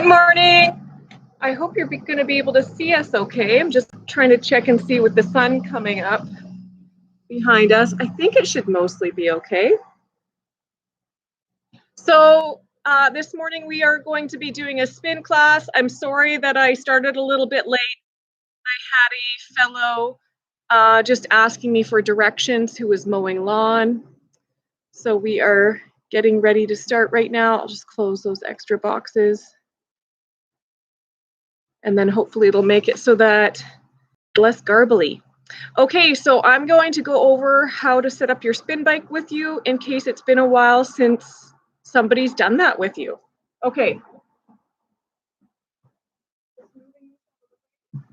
Good morning. I hope you're going to be able to see us okay. I'm just trying to check and see with the sun coming up behind us. I think it should mostly be okay. So this morning we are going to be doing a spin class. I'm sorry that I started a little bit late. I had a fellow just asking me for directions who was mowing lawn. So we are getting ready to start right now. I'll just close those extra boxes. And then hopefully it'll make it so that less garbly. Okay, so I'm going to go over how to set up your spin bike with you in case it's been a while since somebody's done that with you. Okay. And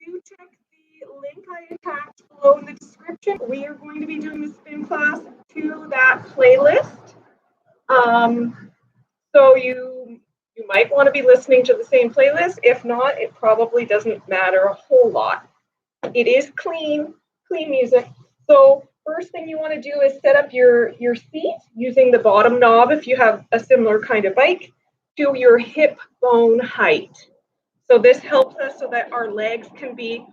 do check the link I attached below in the description. We are going to be doing the spin class to that playlist. So you might want to be listening to the same playlist. If not, it probably doesn't matter a whole lot. It is clean music. So first thing you want to do is set up your seat using the bottom knob if you have a similar kind of bike to your hip bone height. So this helps us so that our legs can be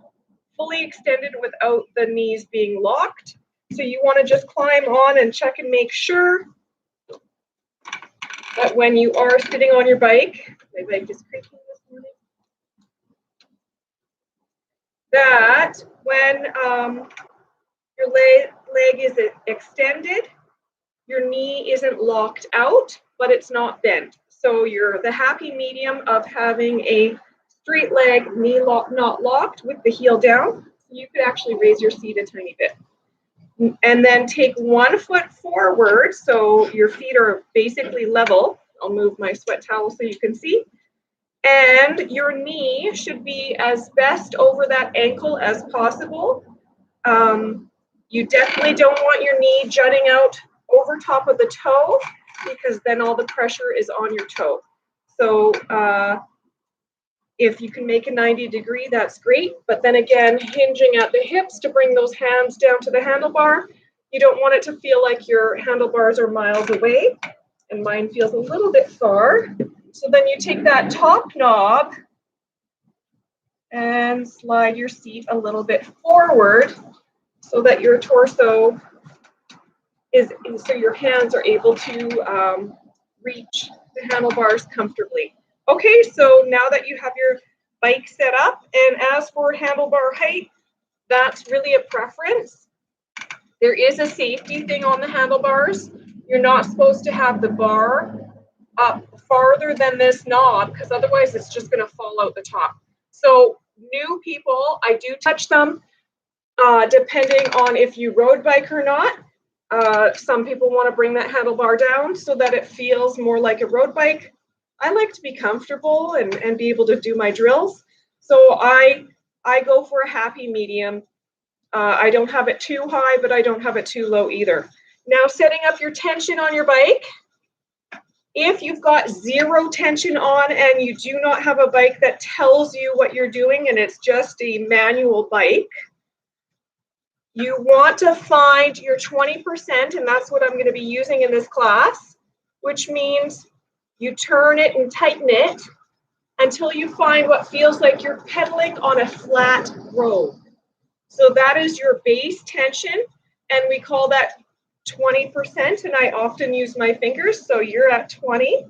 fully extended without the knees being locked. So you want to just climb on and check and make sure that when you are sitting on your bike, my bike is creaking this morning, that when your leg is extended, your knee isn't locked out, but it's not bent. So you're the happy medium of having a straight leg, knee not locked with the heel down. You could actually raise your seat a tiny bit. And then take 1 foot forward, so your feet are basically level. I'll move my sweat towel so you can see. And your knee should be as best over that ankle as possible. You definitely don't want your knee jutting out over top of the toe because then all the pressure is on your toe. So if you can make a 90 degree, that's great. But then again, hinging at the hips to bring those hands down to the handlebar. You don't want it to feel like your handlebars are miles away. And mine feels a little bit far. So then you take that top knob and slide your seat a little bit forward so that your torso so your hands are able to reach the handlebars comfortably. Okay, so now that you have your bike set up, and as for handlebar height, that's really a preference. There is a safety thing on the handlebars. You're not supposed to have the bar up farther than this knob because otherwise it's just going to fall out the top. So new people, I do touch them depending on if you road bike or not. Some people want to bring that handlebar down so that it feels more like a road bike. I like to be comfortable and be able to do my drills. So I go for a happy medium. I don't have it too high, but I don't have it too low either. Now setting up your tension on your bike. If you've got zero tension on and you do not have a bike that tells you what you're doing and it's just a manual bike, you want to find your 20%, and that's what I'm going to be using in this class, which means you turn it and tighten it until you find what feels like you're pedaling on a flat road. So that is your base tension, and we call that 20%, and I often use my fingers, so you're at 20.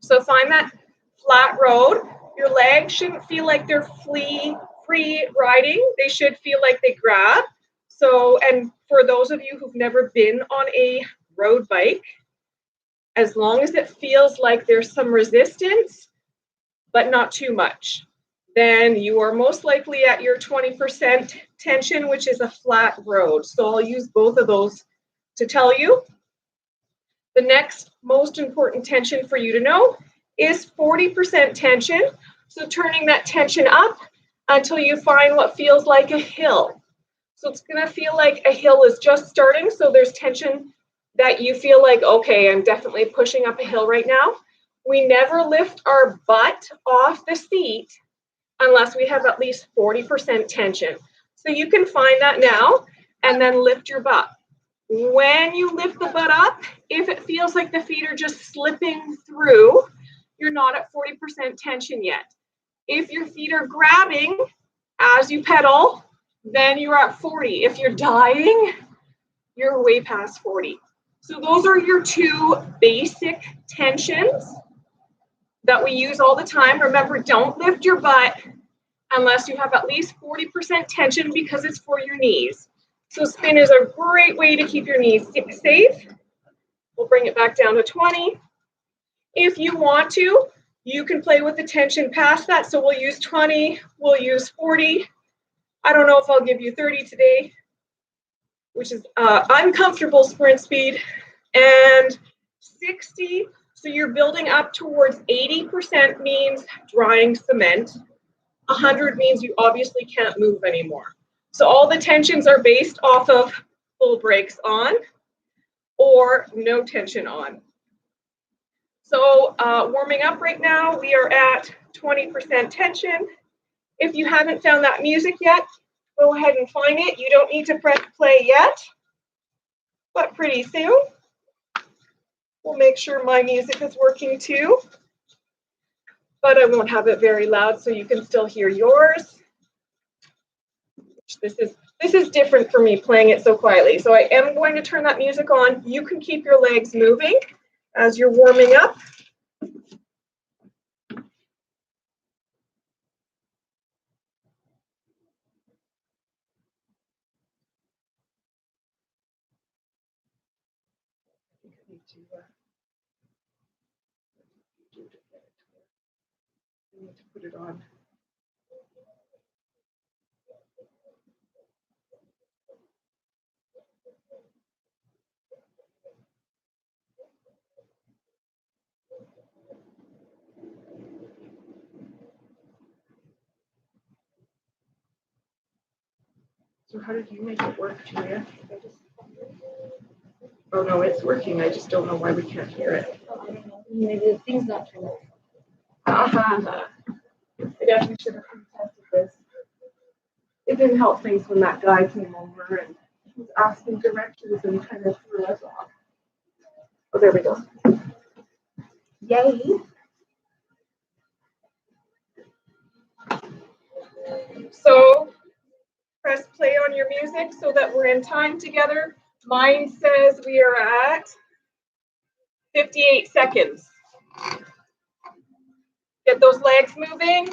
So find that flat road. Your legs shouldn't feel like they're free riding. They should feel like they grab. So, and for those of you who've never been on a road bike, as long as it feels like there's some resistance, but not too much, then you are most likely at your 20% tension, which is a flat road. So I'll use both of those to tell you. The next most important tension for you to know is 40% tension. So turning that tension up until you find what feels like a hill. So it's going to feel like a hill is just starting. So there's tension that you feel like, okay, I'm definitely pushing up a hill right now. We never lift our butt off the seat unless we have at least 40% tension. So you can find that now and then lift your butt. When you lift the butt up, If it feels like the feet are just slipping through, you're not at 40% tension yet. If your feet are grabbing as you pedal, then you're at 40. If you're dying, you're way past 40. So those are your two basic tensions that we use all the time. Remember, don't lift your butt unless you have at least 40% tension because it's for your knees. So spin is a great way to keep your knees safe. We'll bring it back down to 20. If you want to, you can play with the tension past that. So we'll use 20, we'll use 40. I don't know if I'll give you 30 today, which is uncomfortable sprint speed, and 60. So you're building up towards 80% means drying cement. 100 means you obviously can't move anymore. So all the tensions are based off of full brakes on or no tension on. So warming up right now, we are at 20% tension. If you haven't found that music yet, go ahead and find it. You don't need to press play yet, but pretty soon. We'll make sure my music is working too, but I won't have it very loud so you can still hear yours. This is different for me playing it so quietly. So I am going to turn that music on. You can keep your legs moving as you're warming up. I need to put it on. So how did you make it work, Julia? Oh no, it's working. I just don't know why we can't hear it. Maybe the thing's not turned on. I guess we should have tested this. It didn't help things when that guy came over and was asking directions and kind of threw us off. Oh, there we go. Yay. So press play on your music so that we're in time together. Mine says we are at 58 seconds. Get those legs moving.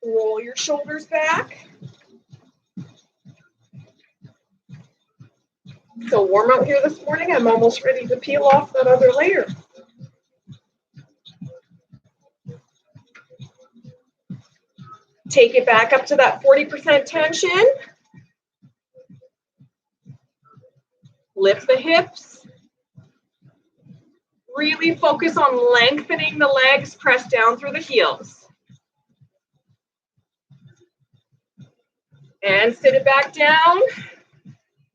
Roll your shoulders back. So warm up here this morning. I'm almost ready to peel off that other layer. Take it back up to that 40% tension. Lift the hips. Really focus on lengthening the legs. Press down through the heels. And sit it back down.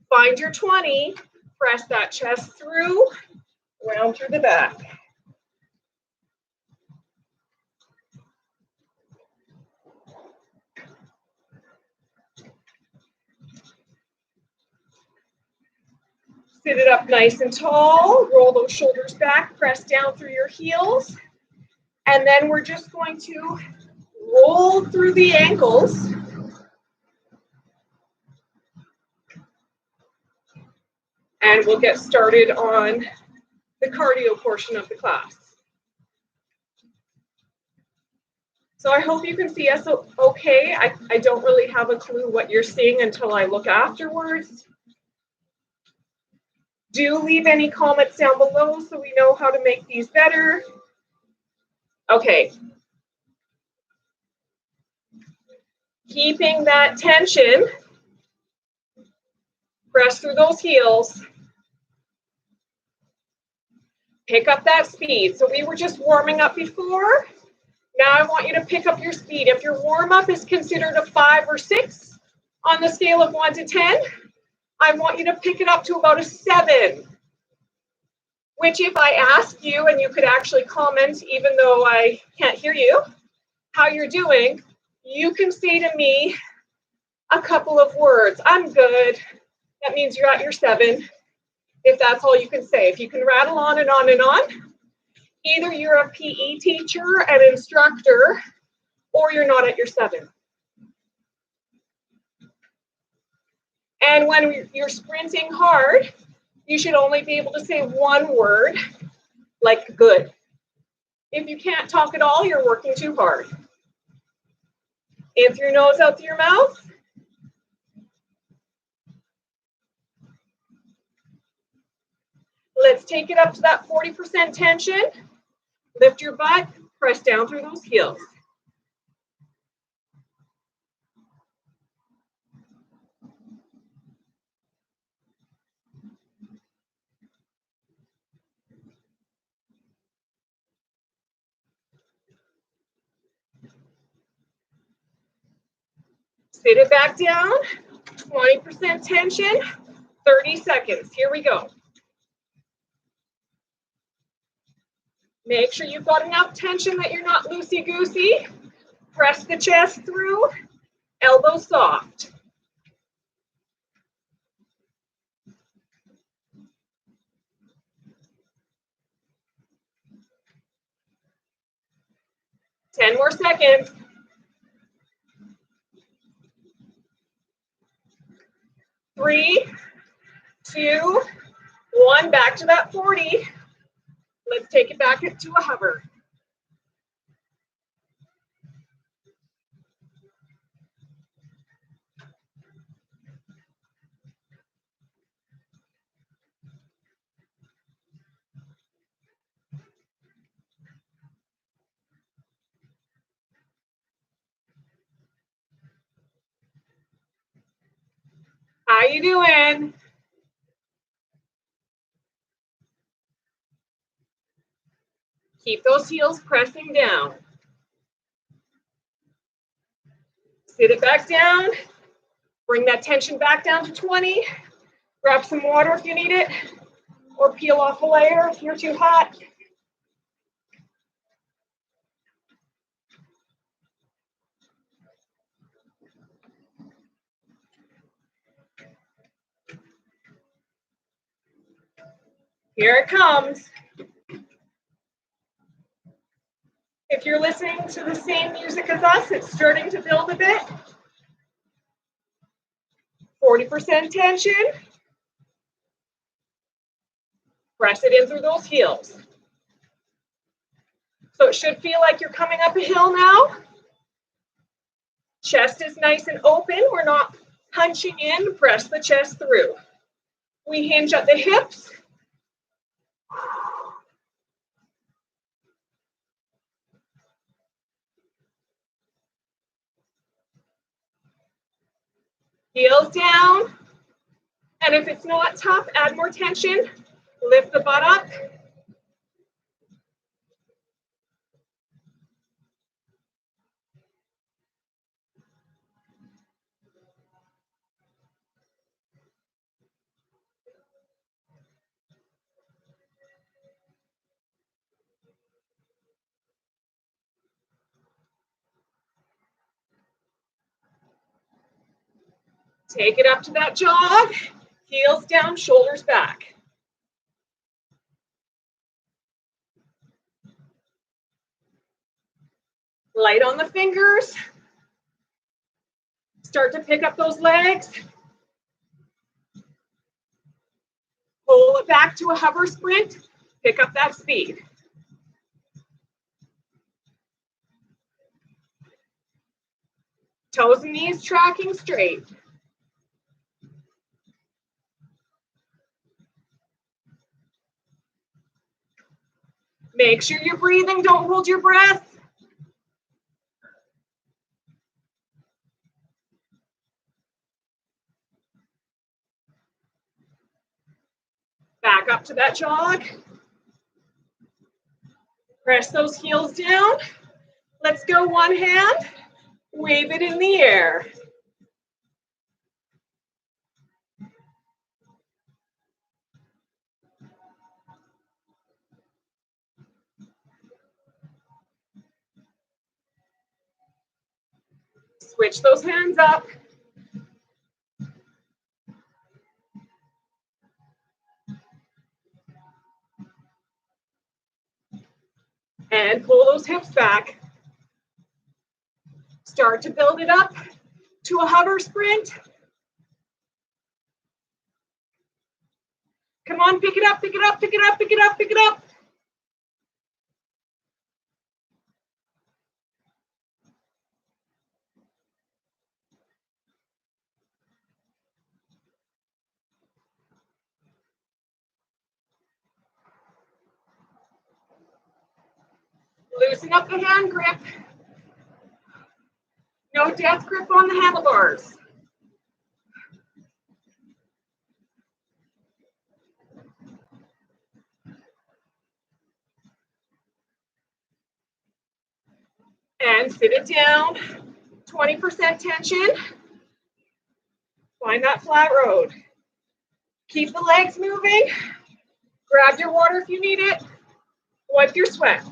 Find your 20. Press that chest through. Round through the back. Sit it up nice and tall. Roll those shoulders back. Press down through your heels. And then we're just going to roll through the ankles. And we'll get started on the cardio portion of the class. So I hope you can see us okay. I don't really have a clue what you're seeing until I look afterwards. Do leave any comments down below so we know how to make these better. Okay. Keeping that tension. Press through those heels. Pick up that speed. So we were just warming up before. Now I want you to pick up your speed. If your warm-up is considered a 5 or 6 on the scale of 1 to 10, I want you to pick it up to about a 7. which if I ask you and you could actually comment, even though I can't hear you, how you're doing, you can say to me a couple of words. I'm good. That means you're at your 7, if that's all you can say. If you can rattle on and on and on, either you're a PE teacher, an instructor, or you're not at your 7. And when you're sprinting hard, you should only be able to say one word, like good. If you can't talk at all, you're working too hard. In through your nose, out through your mouth. Let's take it up to that 40% tension. Lift your butt, press down through those heels. Sit it back down, 20% tension, 30 seconds. Here we go. Make sure you've got enough tension that you're not loosey-goosey. Press the chest through, elbows soft. Ten more seconds. 3, 2, 1, back to that 40. Let's take it back to a hover. How you doing? Keep those heels pressing down. Sit it back down. Bring that tension back down to 20. Grab some water if you need it, or peel off a layer if you're too hot. Here it comes. If you're listening to the same music as us, it's starting to build a bit. 40% tension. Press it in through those heels. So it should feel like you're coming up a hill now. Chest is nice and open. We're not punching in. Press the chest through. We hinge at the hips. Heels down. And if it's not tough, add more tension. Lift the butt up. Take it up to that jog. Heels down, shoulders back. Light on the fingers. Start to pick up those legs. Pull it back to a hover sprint. Pick up that speed. Toes and knees tracking straight. Make sure you're breathing. Don't hold your breath. Back up to that jog. Press those heels down. Let's go one hand. Wave it in the air. Switch those hands up. And pull those hips back. Start to build it up to a hover sprint. Come on, pick it up, pick it up, pick it up, pick it up, pick it up. Loosen up the hand grip. No death grip on the handlebars. And sit it down. 20% tension. Find that flat road. Keep the legs moving. Grab your water if you need it. Wipe your sweat.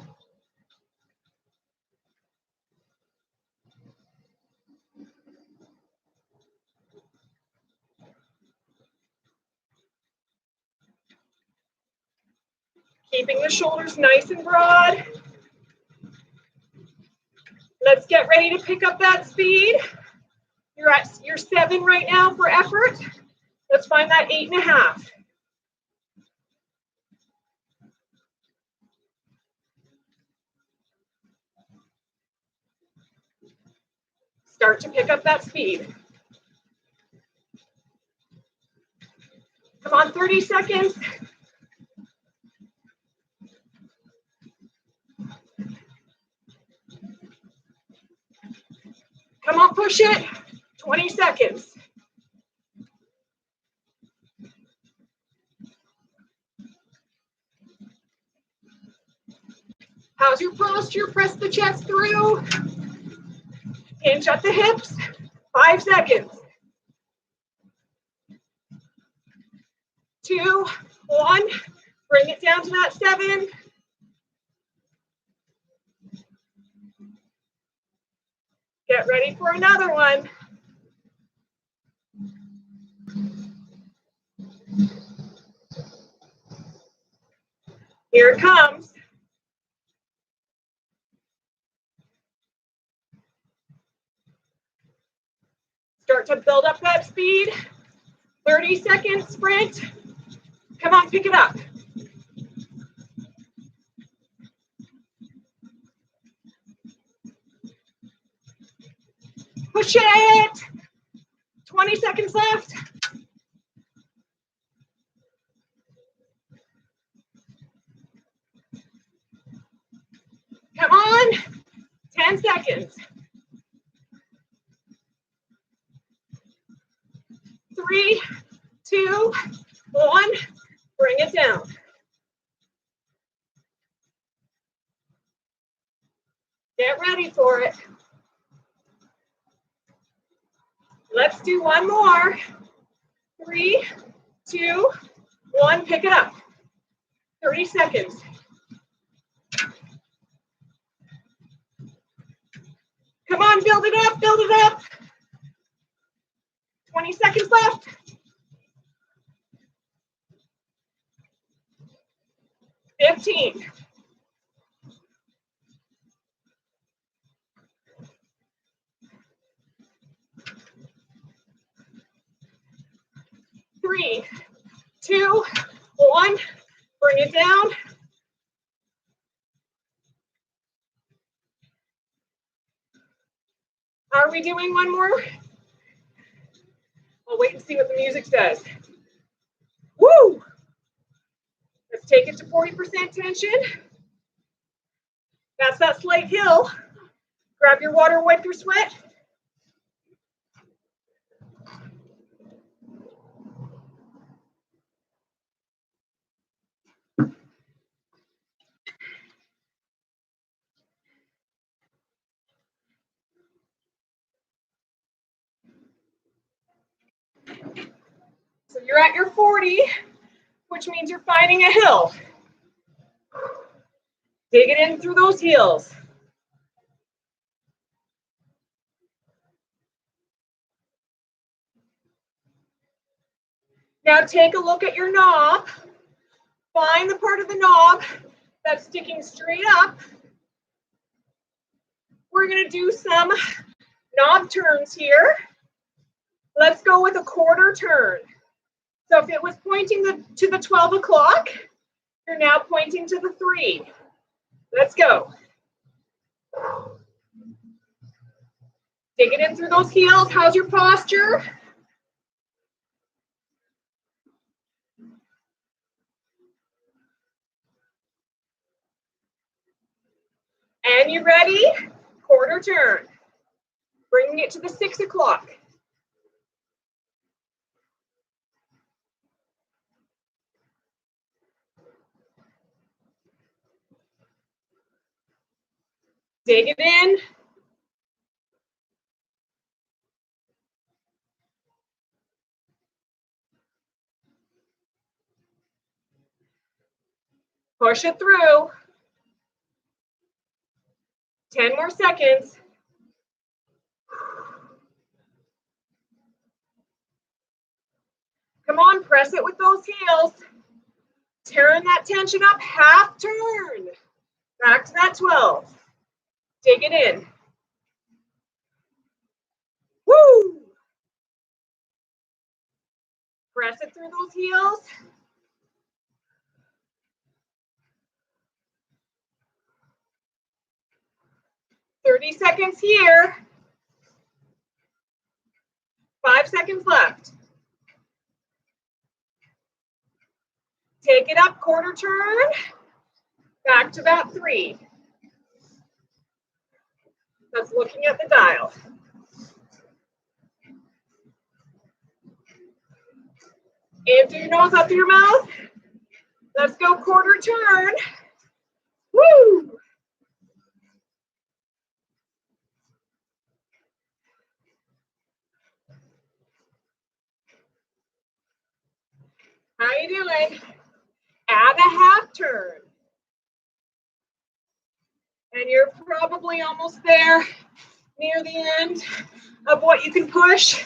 Keeping the shoulders nice and broad. Let's get ready to pick up that speed. You're at your 7 right now for effort. Let's find that 8.5. Start to pick up that speed. Come on, 30 seconds. Come on, push it. 20 seconds. How's your posture? Press the chest through. Hinge at the hips. 5 seconds. 2, 1. Bring it down to that 7. Get ready for another one. Here it comes. Start to build up that speed. 30-second sprint. Come on, pick it up. Push it. 20 seconds left. Come on. 10 seconds. 3, 2, 1. Bring it down. Get ready for it. Let's do one more. 3, 2, 1. Pick it up. 30 seconds. Come on, build it up, build it up. 20 seconds left. 15. 3, 2, 1. Bring it down. Are we doing one more? I'll wait and see what the music says. Woo! Let's take it to 40% tension. That's that slight hill. Grab your water, wipe your sweat. So you're at your 40, which means you're finding a hill. Dig it in through those heels. Now take a look at your knob. Find the part of the knob that's sticking straight up. We're going to do some knob turns here. Let's go with a quarter turn. So if it was pointing to the 12 o'clock, you're now pointing to the 3. Let's go. Dig it in through those heels. How's your posture? And you ready? Quarter turn. Bringing it to the 6 o'clock. Dig it in. Push it through. 10 more seconds. Come on, press it with those heels. Turn that tension up, half turn. Back to that 12. Dig it in. Woo! Press it through those heels. "30 seconds here. 5 seconds left. Take it up, quarter turn. Back to that 3. That's looking at the dial. In through your nose, up through your mouth. Let's go quarter turn. Woo! How you doing? Add a half turn. And you're probably almost there, near the end of what you can push.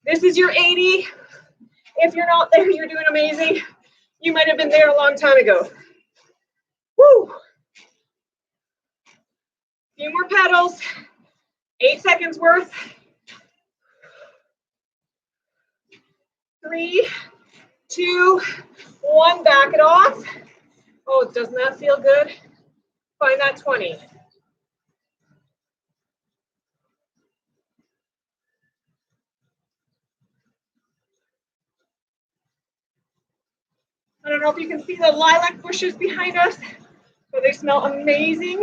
This is your 80. If you're not there, you're doing amazing. You might have been there a long time ago. Woo! Few more pedals. 8 seconds worth. 3, 2, 1. Back it off. Oh, doesn't that feel good? Find that 20. I don't know if you can see the lilac bushes behind us, but they smell amazing.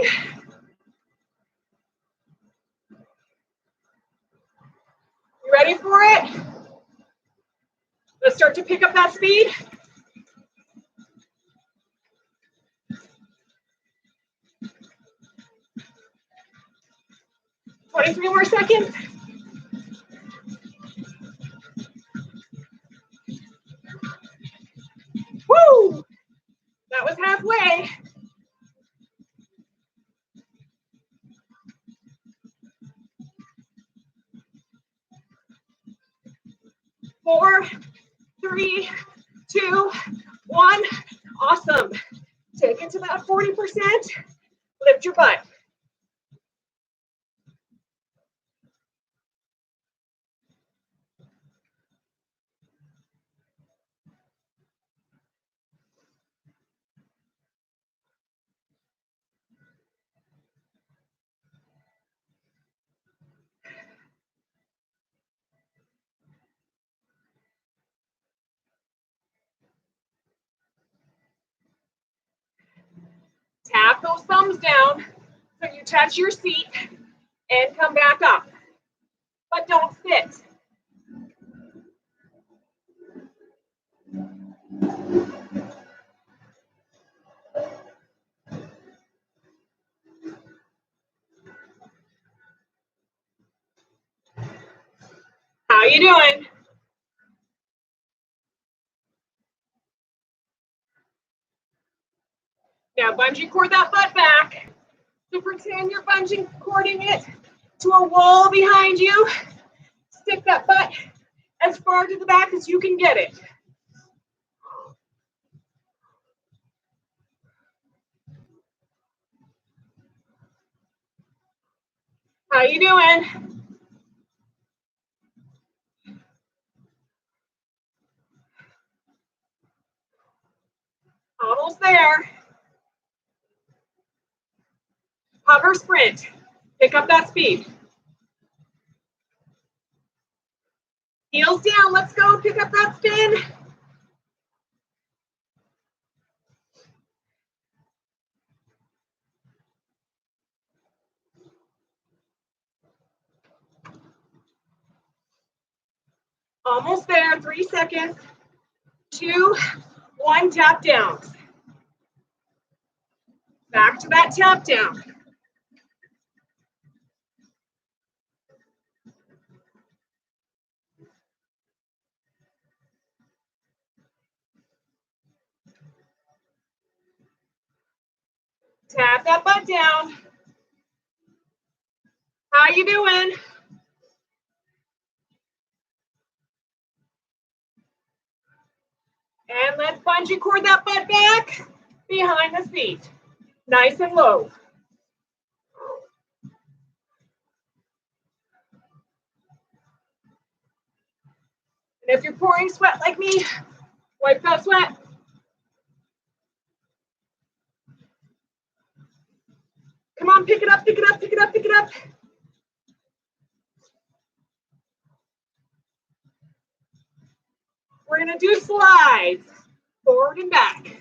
You ready for it? Let's start to pick up that speed. 23 more seconds. Woo! That was halfway. 4, 3, 2, 1. Awesome. Take it to that 40%. Lift your butt. Tap those thumbs down so you touch your seat and come back up. But don't sit. How you doing? Now bungee cord that butt back. So pretend you're bungee cording it to a wall behind you. Stick that butt as far to the back as you can get it. How you doing? Almost there. Hover sprint. Pick up that speed. Heels down. Let's go. Pick up that spin. Almost there. 3 seconds. 2, 1. Tap downs. Back to that tap down. Tap that butt down. How you doing? And let's bungee cord that butt back behind the seat. Nice and low. And if you're pouring sweat like me, wipe that sweat. Come on, pick it up, pick it up, pick it up, pick it up. We're gonna do slides, forward and back.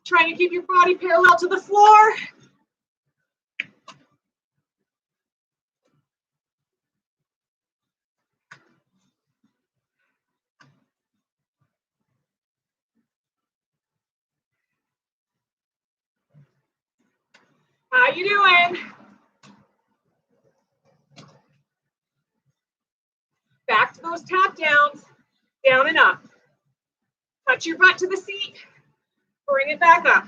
Trying to keep your body parallel to the floor. How you doing? Back to those tap downs, down and up. Touch your butt to the seat, bring it back up.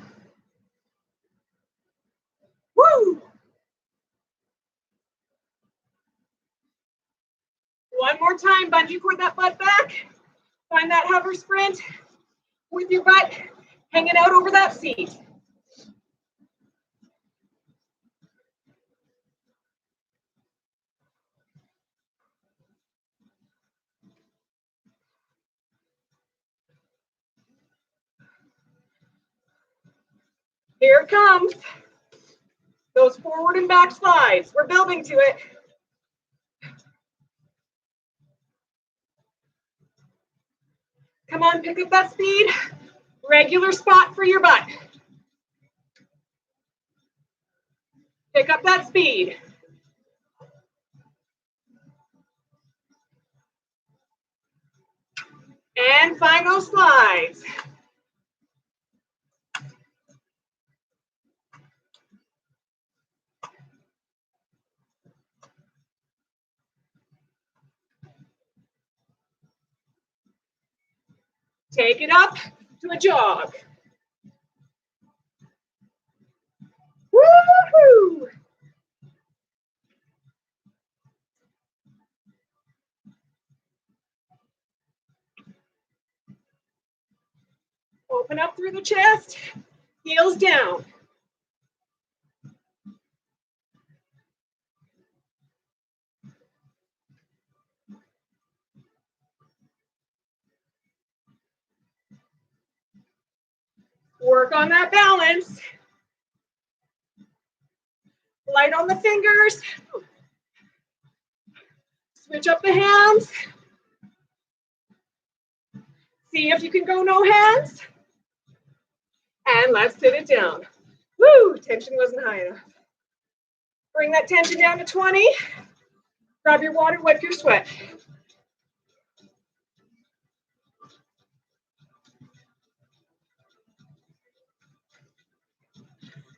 Woo! One more time, bungee cord that butt back. Find that hover sprint with your butt hanging out over that seat. Here it comes. Those forward and back slides. We're building to it. Come on, pick up that speed. Regular spot for your butt. Pick up that speed. And find those slides. Take it up to a jog. Woo-hoo! Open up through the chest, heels down. Work on that balance. Light on the fingers. Switch up the hands. See if you can go no hands. And let's sit it down. Woo, tension wasn't high enough. Bring that tension down to 20. Grab your water, wipe your sweat.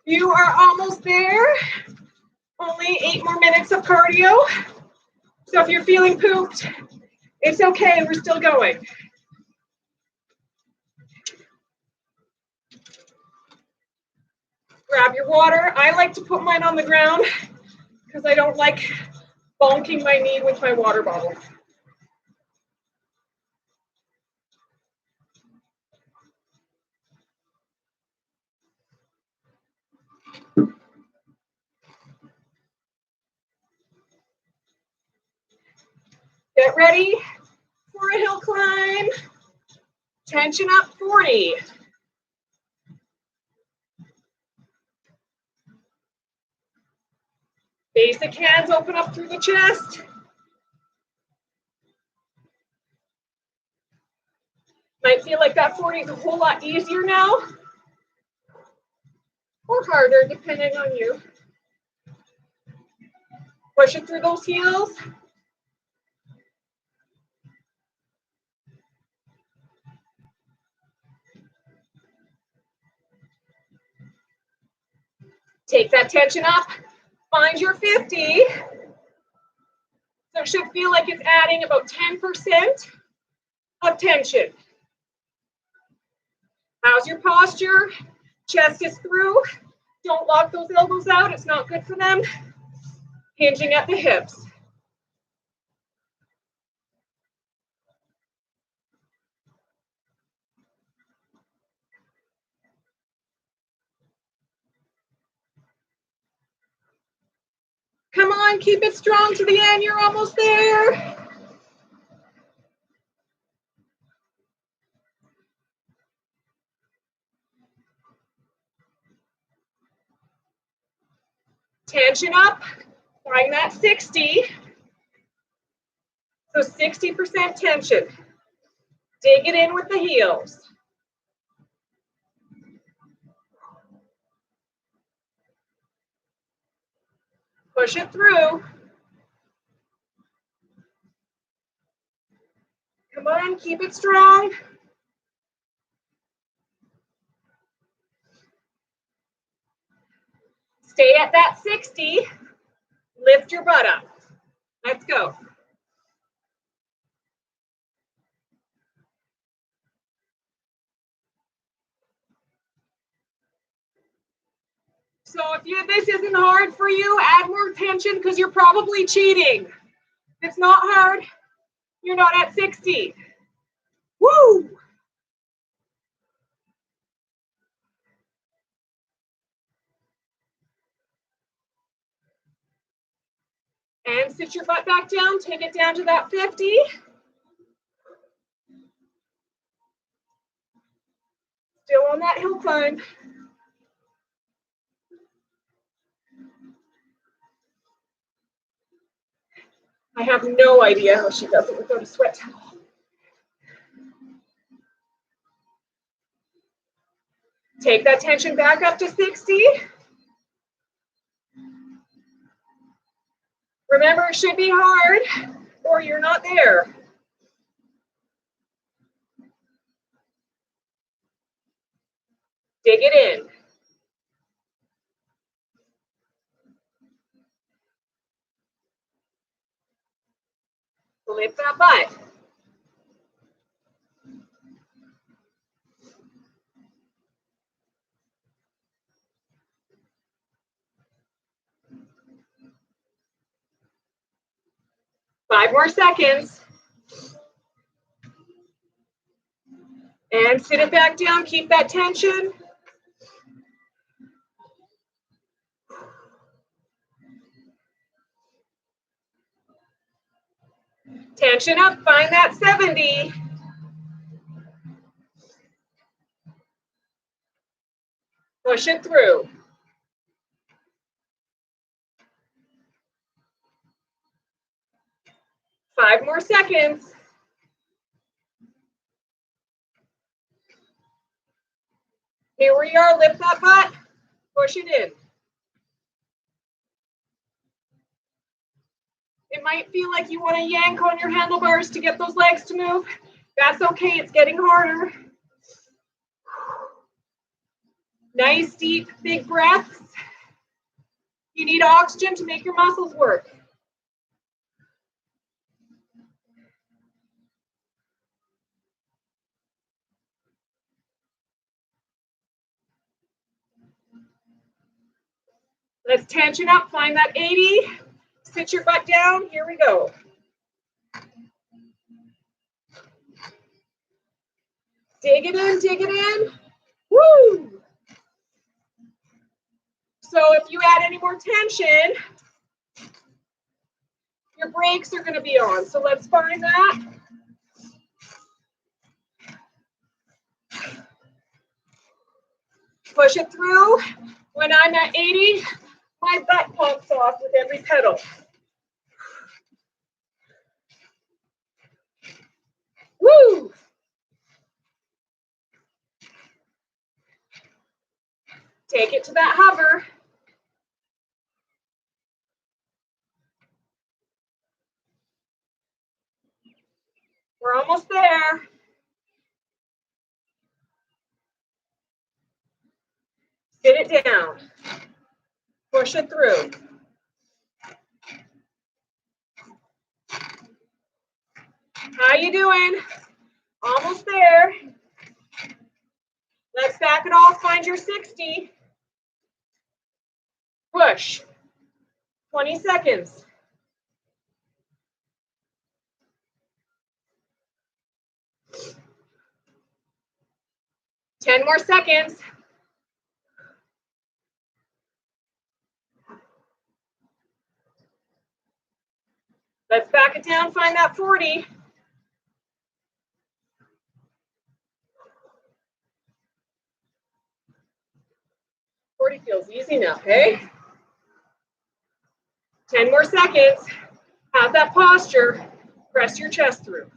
You are almost there. Only 8 more minutes of cardio. So if you're feeling pooped, it's okay, we're still going. Grab your water. I like to put mine on the ground because I don't like bonking my knee with my water bottle. Get ready for a hill climb. Tension up 40. Basic hands open up through the chest. Might feel like that 40 is a whole lot easier now, or harder, depending on you. Push it through those heels. Take that tension up. Find your 50. So it should feel like it's adding about 10% of tension. How's your posture? Chest is through. Don't lock those elbows out. It's not good for them. Hinging at the hips. Come on, keep it strong to the end. You're almost there. Tension up. Find that 60. So 60% tension. Dig it in with the heels. Push it through. Come on, keep it strong. Stay at that 60. Lift your butt up. Let's go. So if this isn't hard for you, add more tension because you're probably cheating. If it's not hard, you're not at 60. Woo! And sit your butt back down, take it down to that 50. Still on that hill climb. I have no idea how she does it without a sweat towel. Take that tension back up to 60. Remember, it should be hard or you're not there. Dig it in. Lift that butt. Five more seconds. And sit it back down, keep that tension. Tension up, find that 70. Push it through. Five more seconds. Here we are, lift that butt, push it in. It might feel like you want to yank on your handlebars to get those legs to move. That's okay, it's getting harder. Nice, deep, big breaths. You need oxygen to make your muscles work. Let's tension up, find that 80. Sit your butt down, here we go. Dig it in, dig it in. Woo! So if you add any more tension, your brakes are going to be on. So let's find that. Push it through. When I'm at 80, my butt pops off with every pedal. Woo! Take it to that hover. We're almost there. Sit it down. Push it through. How you doing? Almost there. Let's back it off. Find your 60. Push. 20 seconds. Ten more seconds. Let's back it down. Find that 40. 40 feels easy now, hey? 10 more seconds. Have that posture. Press your chest through.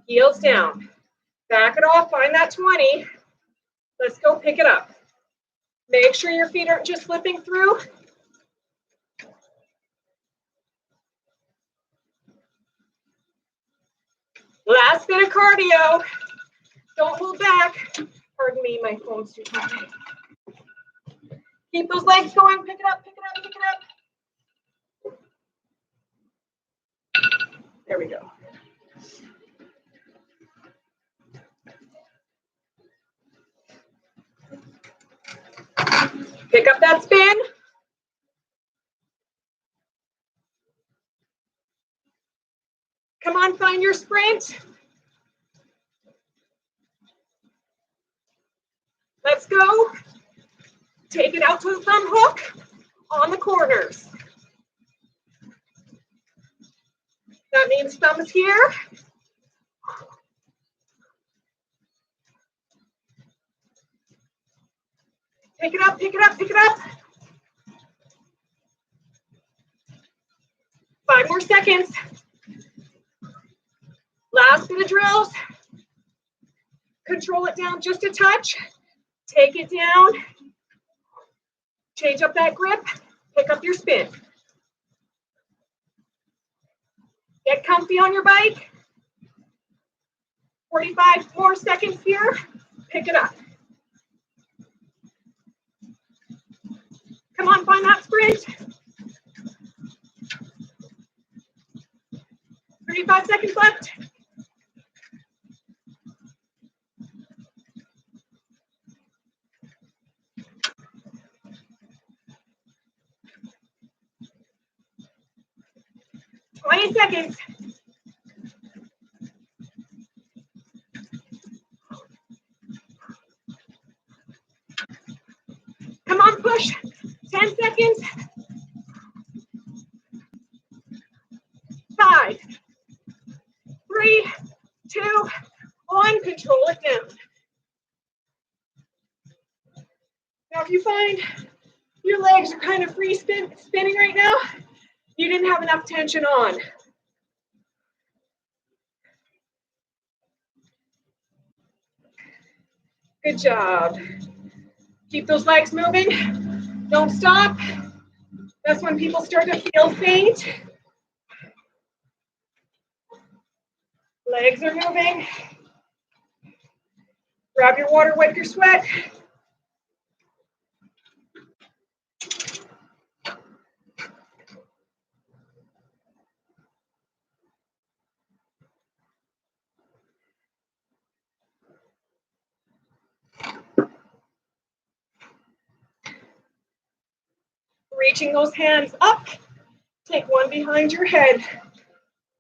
Heels down. Back it off. Find that 20. Let's go pick it up. Make sure your feet aren't just slipping through. Last bit of cardio. Don't hold back. Pardon me, my phone's too high. Keep those legs going. Pick it up, pick it up, pick it up. There we go. Pick up that spin. Come on, find your sprint. Let's go. Take it out to the thumb hook on the corners. That means thumbs here. Pick it up, pick it up, pick it up. 5 more seconds. Last bit of drills. Control it down just a touch. Take it down. Change up that grip. Pick up your spin. Get comfy on your bike. 45 more seconds here. Pick it up. Come on, find that sprint. 35 seconds left. Twenty seconds. Come on, push. 10 seconds. 5, 3, 2, 1. Control it down. Now, if you find your legs are kind of free spinning right now, you didn't have enough tension on. Good job. Keep those legs moving. Don't stop. That's when people start to feel faint. Legs are moving. Grab your water, wipe your sweat. Reaching those hands up. Take one behind your head.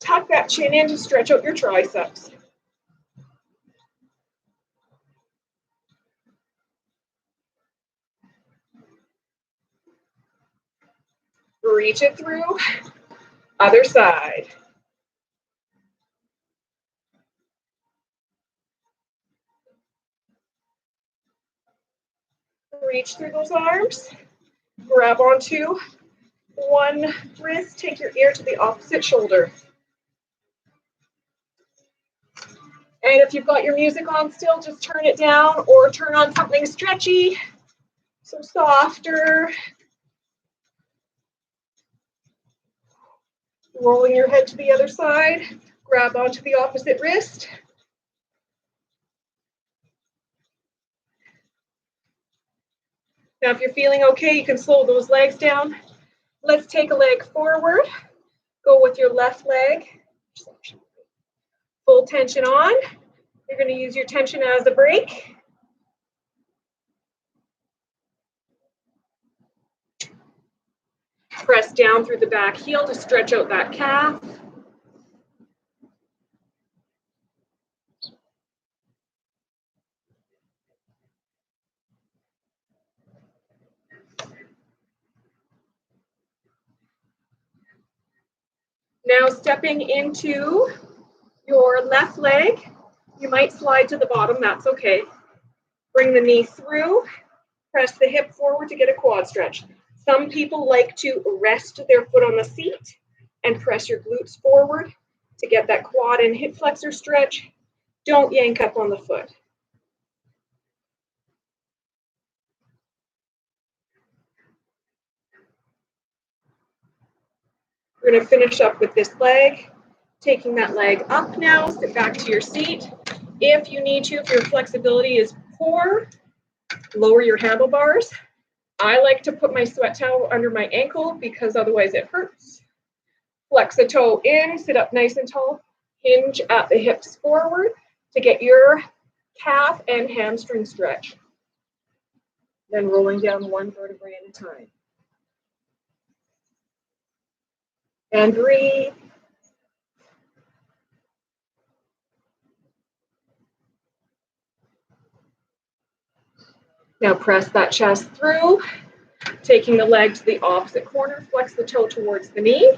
Tuck that chin in to stretch out your triceps. Reach it through. Other side. Reach through those arms. Grab onto one wrist. Take your ear to the opposite shoulder. And if you've got your music on still, just turn it down or turn on something stretchy, so softer. Rolling your head to the other side. Grab onto the opposite wrist. Now, if you're feeling okay, you can slow those legs down. Let's take a leg forward. Go with your left leg. Full tension on. You're going to use your tension as a brake. Press down through the back heel to stretch out that calf. Now stepping into your left leg, you might slide to the bottom, that's okay. Bring the knee through, press the hip forward to get a quad stretch. Some people like to rest their foot on the seat and press your glutes forward to get that quad and hip flexor stretch. Don't yank up on the foot. We're going to finish up with this leg. Taking that leg up now, sit back to your seat. If you need to, if your flexibility is poor, lower your handlebars. I like to put my sweat towel under my ankle because otherwise it hurts. Flex a toe in, sit up nice and tall, hinge at the hips forward to get your calf and hamstring stretch. Then rolling down one vertebrae at a time. And breathe. Now press that chest through, taking the leg to the opposite corner, flex the toe towards the knee.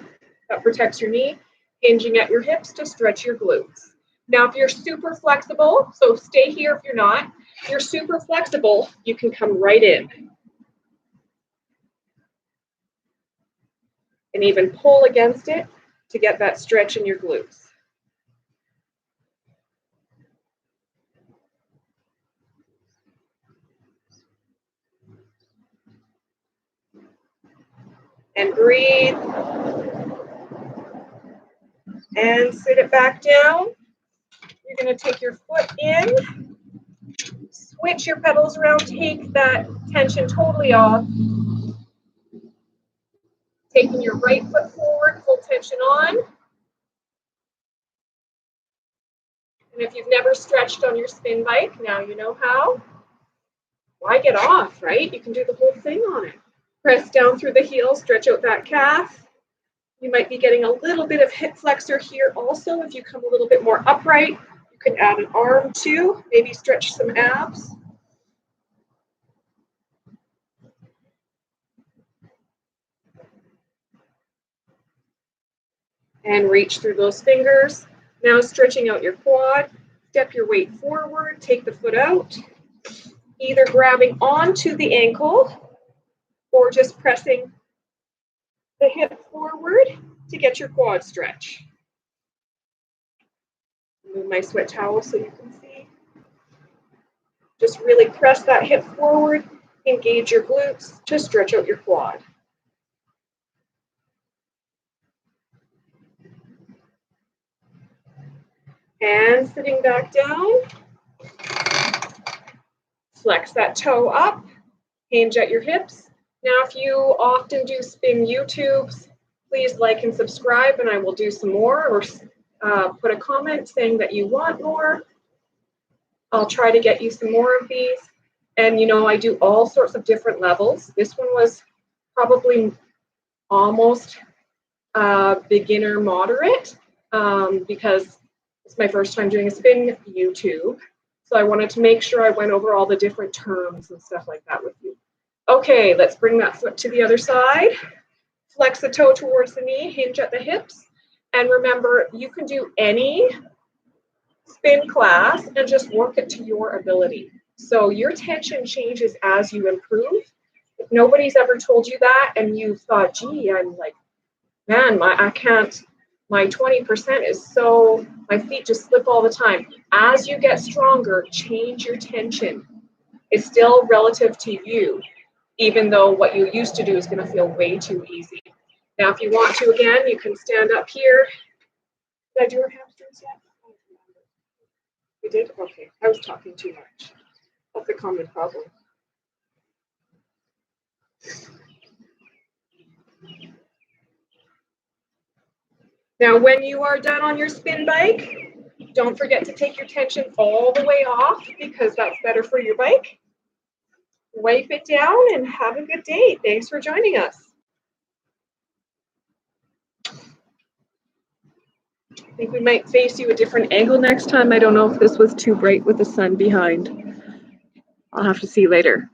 That protects your knee, hinging at your hips to stretch your glutes. Now, if you're super flexible, so stay here if you're not, if you're super flexible, you can come right in. And even pull against it to get that stretch in your glutes. And breathe. And sit it back down. You're going to take your foot in, switch your pedals around, take that tension totally off. Taking your right foot forward, full tension on. And if you've never stretched on your spin bike, now you know how. Why get off, right? You can do the whole thing on it. Press down through the heel, stretch out that calf. You might be getting a little bit of hip flexor here also. If you come a little bit more upright, you can add an arm too, maybe stretch some abs. And reach through those fingers. Now stretching out your quad, step your weight forward, take the foot out, either grabbing onto the ankle or just pressing the hip forward to get your quad stretch. Move my sweat towel so you can see. Just really press that hip forward, engage your glutes to stretch out your quad. And sitting back down, flex that toe up, hinge at your hips. Now, if you often do spin YouTubes, please like and subscribe, and I will do some more, or put a comment saying that you want more. I'll try to get you some more of these. And you know, I do all sorts of different levels. This one was probably almost beginner moderate because it's my first time doing a spin YouTube. So I wanted to make sure I went over all the different terms and stuff like that with you. Okay, let's bring that foot to the other side. Flex the toe towards the knee, hinge at the hips. And remember, you can do any spin class and just work it to your ability. So your tension changes as you improve. If nobody's ever told you that and you've thought, gee, I'm like, man, I can't, my 20% is so, my feet just slip all the time. As you get stronger, change your tension. It's still relative to you, even though what you used to do is going to feel way too easy. Now, if you want to, again, you can stand up here. Did I do our hamstrings yet? We did? Okay, I was talking too much. That's a common problem. Now, when you are done on your spin bike, don't forget to take your tension all the way off because that's better for your bike. Wipe it down and have a good day. Thanks for joining us. I think we might face you a different angle next time. I don't know if this was too bright with the sun behind. I'll have to see later.